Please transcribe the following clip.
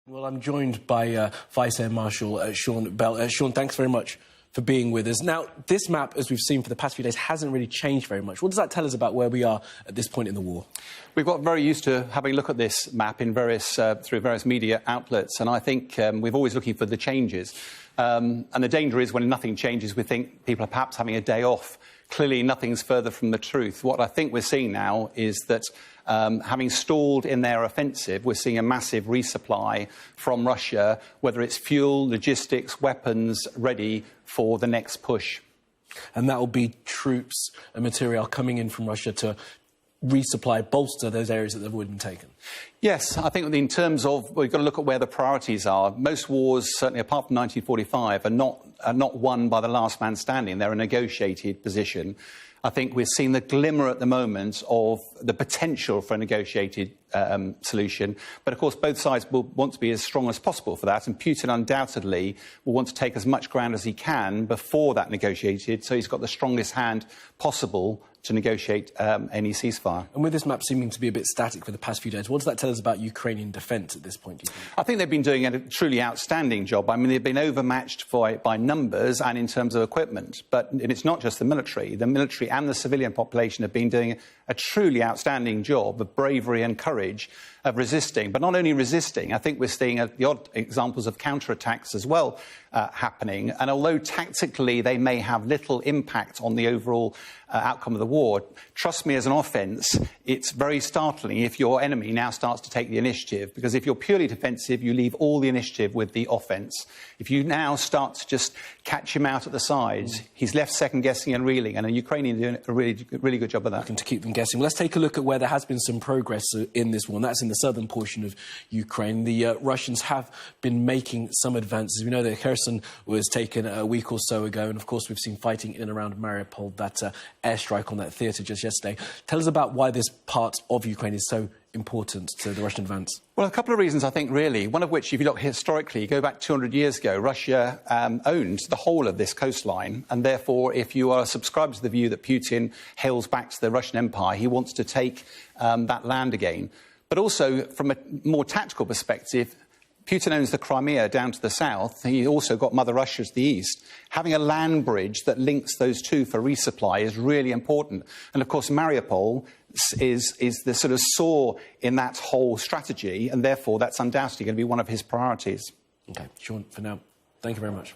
Well, I'm joined by Vice Air Marshal Sean Bell. Sean, thanks very much for being with us. Now, this map, as we've seen for the past few days, hasn't really changed very much. What does that tell us about where we are at this point in the war? We've got very used to having a look at this map in through various media outlets, and I think we're always looking for the changes. And the danger is when nothing changes, we think people are perhaps having a day off. Clearly, nothing's further from the truth. What I think we're seeing now is that having stalled in their offensive, we're seeing a massive resupply from Russia, whether it's fuel, logistics, weapons, ready for the next push. And that will be troops and material coming in from Russia to resupply, bolster those areas that have already been taken? Yes, I think in terms of, we've got to look at where the priorities are. Most wars, certainly apart from 1945, are not won by the last man standing. They're a negotiated position. I think we're seeing the glimmer at the moment of the potential for a negotiated solution. But, of course, both sides will want to be as strong as possible for that. And Putin undoubtedly will want to take as much ground as he can before that negotiated, so he's got the strongest hand possible to negotiate any ceasefire. And with this map seeming to be a bit static for the past few days, what does that tell us about Ukrainian defence at this point, do you think? I think they've been doing a truly outstanding job. I mean, they've been overmatched by numbers and in terms of equipment. But it's not just the military. The military and the civilian population have been doing a truly outstanding job of bravery and courage of resisting. But not only resisting, I think we're seeing the odd examples of counterattacks as well happening. And although tactically they may have little impact on the overall outcome of the war, trust me, as an offence, it's very startling if your enemy now starts to take the initiative. Because if you're purely defensive, you leave all the initiative with the offence. If you now start to just catch him out at the sides, he's left second-guessing and reeling. And the Ukrainians are doing a really good job of that. Looking to keep them guessing. Well, let's take a look at where there has been some progress in this war, and that's in the southern portion of Ukraine. The Russians have been making some advances. We know that Kherson was taken a week or so ago, and of course we've seen fighting in and around Mariupol, that airstrike on that theatre just yesterday. Tell us about why this part of Ukraine is so important to the Russian advance. Well, a couple of reasons, I think, really. One of which, if you look historically, you go back 200 years ago, Russia owned the whole of this coastline, and therefore, if you are subscribed to the view that Putin hails back to the Russian Empire, he wants to take that land again. But also, from a more tactical perspective, Putin owns the Crimea down to the south. He also got Mother Russia to the east. Having a land bridge that links those two for resupply is really important. And, of course, Mariupol is the sort of sore in that whole strategy, and therefore that's undoubtedly going to be one of his priorities. OK, Sean, for now, thank you very much.